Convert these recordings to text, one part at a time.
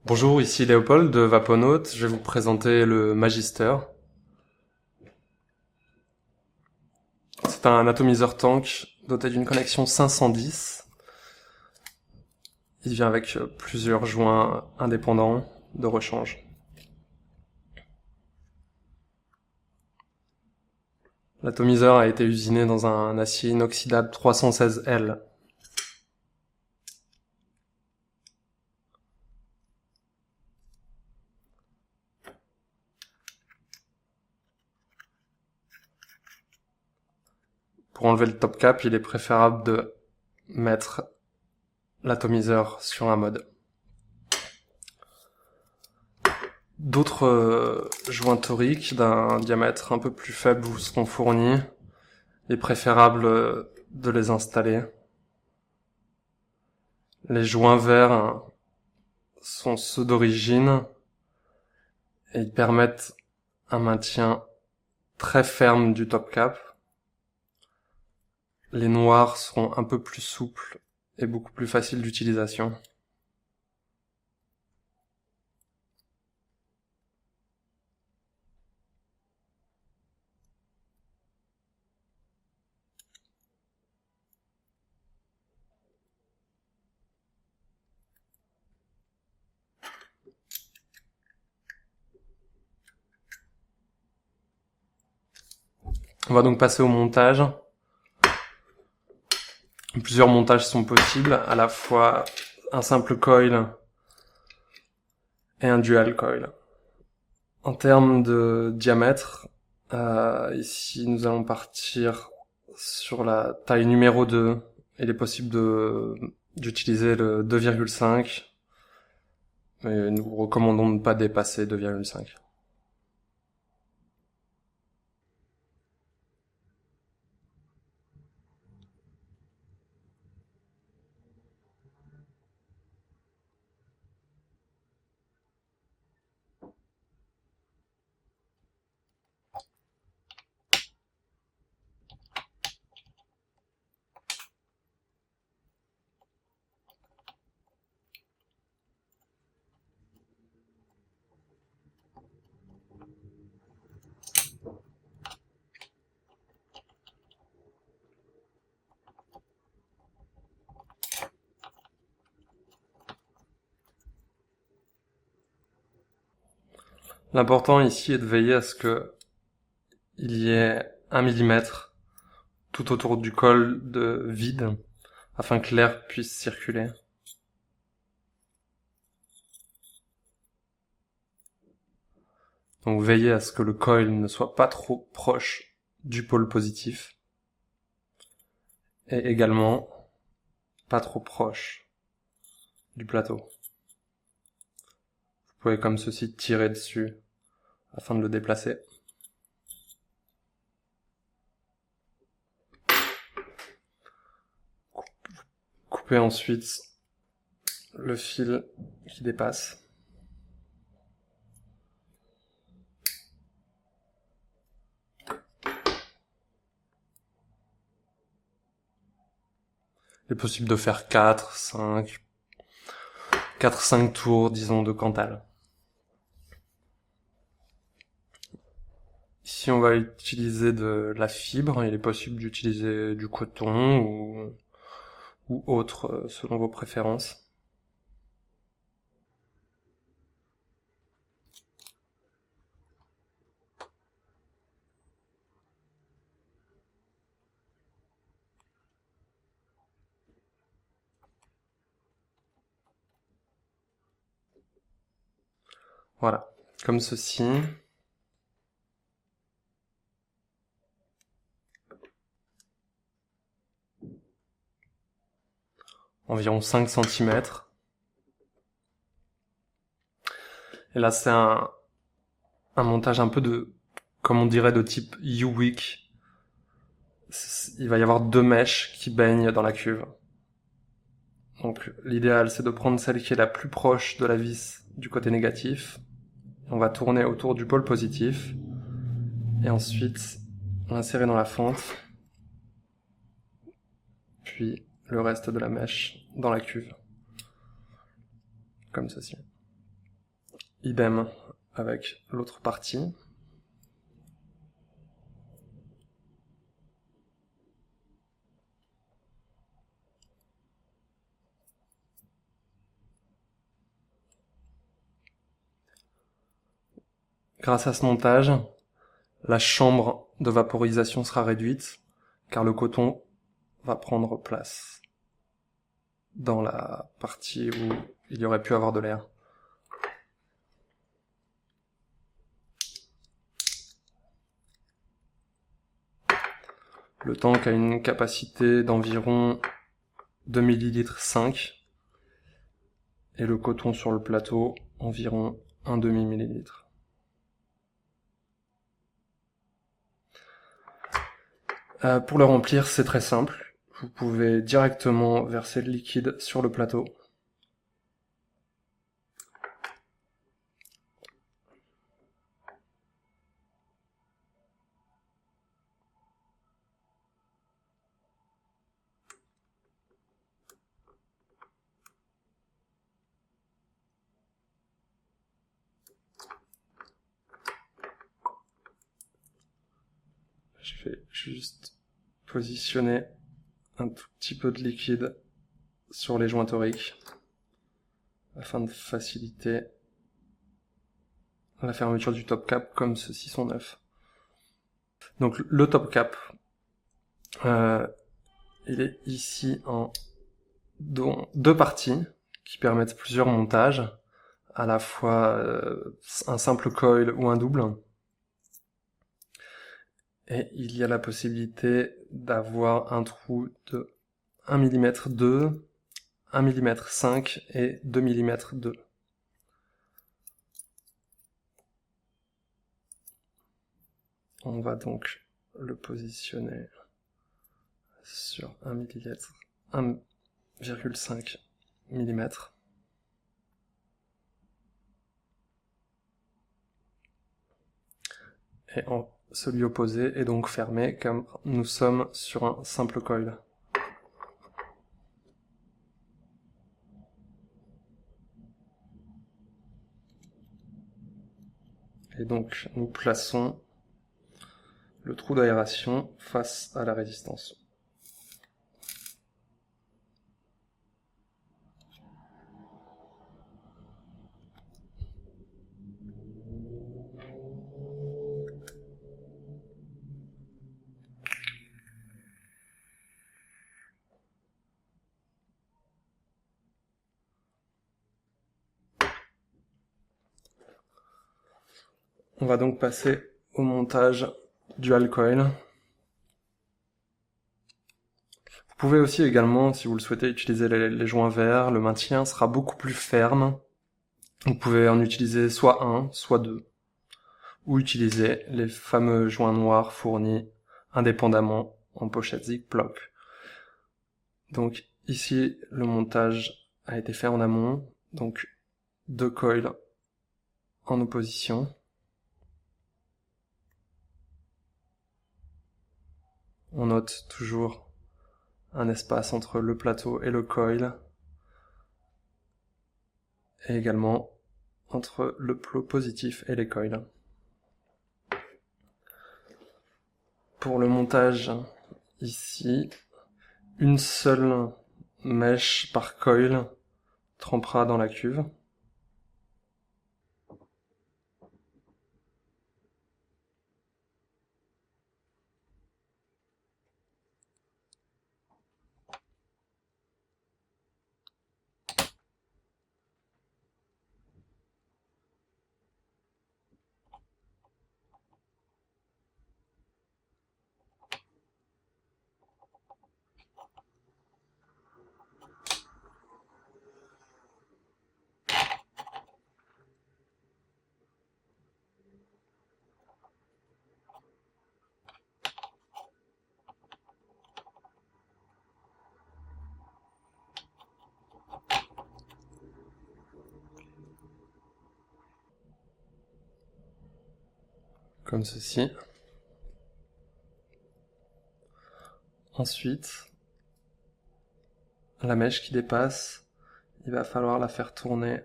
Bonjour, ici Léopold de Vaponaut. Je vais vous présenter le Magister. C'est un atomiseur tank doté d'une connexion 510. Il vient avec plusieurs joints indépendants de rechange. L'atomiseur a été usiné dans un acier inoxydable 316L. Pour enlever le top cap, il est préférable de mettre l'atomiseur sur un mode. D'autres joints toriques d'un diamètre un peu plus faible vous seront fournis. Il est préférable de les installer. Les joints verts sont ceux d'origine et ils permettent un maintien très ferme du top cap. Les noirs seront un peu plus souples et beaucoup plus faciles d'utilisation. On va donc passer au montage. Plusieurs montages sont possibles, à la fois un simple coil et un dual coil. En termes de diamètre, ici nous allons partir sur la taille numéro 2. Il est possible d'utiliser le 2,5, mais nous recommandons de ne pas dépasser 2,5. L'important ici est de veiller à ce que il y ait 1 millimètre tout autour du col de vide, afin que l'air puisse circuler. Donc veillez à ce que le coil ne soit pas trop proche du pôle positif, et également pas trop proche du plateau. Vous pouvez comme ceci tirer dessus afin de le déplacer. Coupez ensuite le fil qui dépasse. Il est possible de faire 4-5 tours, disons, de Cantal. Ici, on va utiliser de la fibre. Il est possible d'utiliser du coton ou autre, selon vos préférences. Voilà, comme ceci. Environ 5 centimètres. Et là, c'est un montage un peu comme on dirait, de type U-Wick. Il va y avoir 2 mèches qui baignent dans la cuve. Donc, l'idéal, c'est de prendre celle qui est la plus proche de la vis du côté négatif. On va tourner autour du pôle positif. Et ensuite, l'insérer dans la fente. Puis, le reste de la mèche dans la cuve. Comme ceci. idem avec l'autre partie. Grâce à ce montage, la chambre de vaporisation sera réduite, car le coton va prendre place dans la partie où il y aurait pu avoir de l'air. Le tank a une capacité d'environ 2 ml 5 et le coton sur le plateau environ 1,5 millilitre. Pour le remplir, c'est très simple. Vous pouvez directement verser le liquide sur le plateau. Je vais juste positionner un tout petit peu de liquide sur les joints toriques afin de faciliter la fermeture du top cap comme ceux-ci sont neufs. Donc le top cap, il est ici en deux parties qui permettent plusieurs montages, à la fois un simple coil ou un double. Et il y a la possibilité d'avoir un trou de 1 mm 2, 1 mm 5 et 2 mm 2. On va donc le positionner sur 1 mm, 1,5 mm. Et celui opposé est donc fermé comme nous sommes sur un simple coil. Et donc nous plaçons le trou d'aération face à la résistance. On va donc passer au montage dual coil. Vous pouvez aussi également, si vous le souhaitez, utiliser les joints verts. Le maintien sera beaucoup plus ferme. Vous pouvez en utiliser soit un, soit deux. Ou utiliser les fameux joints noirs fournis indépendamment en pochette Ziploc. Donc ici, le montage a été fait en amont. Donc deux coils en opposition. On note toujours un espace entre le plateau et le coil, et également entre le plot positif et les coils. Pour le montage, ici, une seule mèche par coil trempera dans la cuve. Comme ceci. Ensuite, la mèche qui dépasse, il va falloir la faire tourner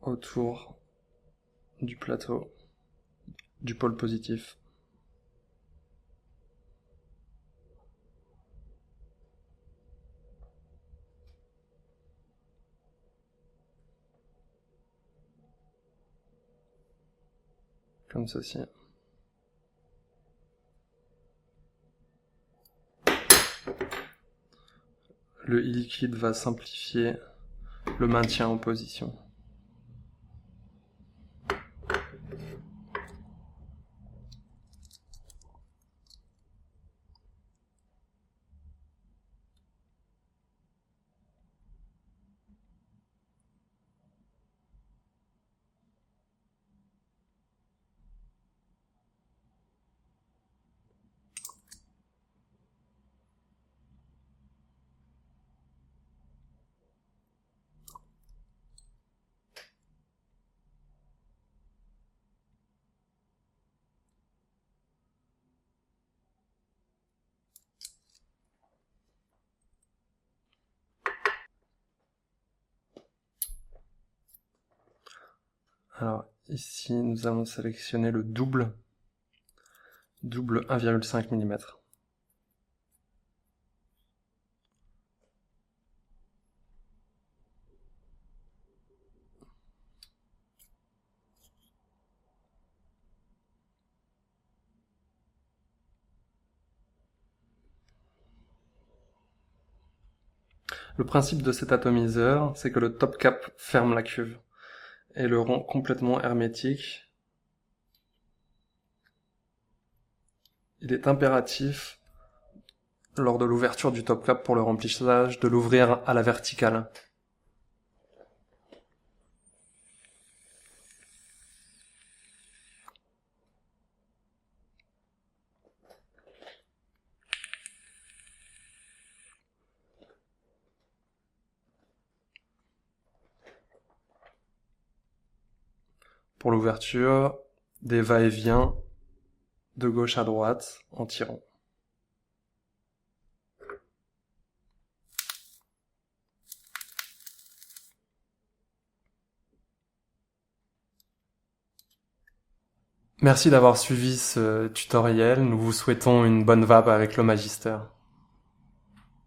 autour du plateau, du pôle positif. Comme ceci. Le e-liquide va simplifier le maintien en position. Alors ici, nous allons sélectionner le double 1,5 mm. Le principe de cet atomiseur, c'est que le top cap ferme la cuve et le rend complètement hermétique. Il est impératif, lors de l'ouverture du top cap pour le remplissage, de l'ouvrir à la verticale. Pour l'ouverture, des va-et-vient de gauche à droite en tirant. Merci d'avoir suivi ce tutoriel. Nous vous souhaitons une bonne vape avec le Magister.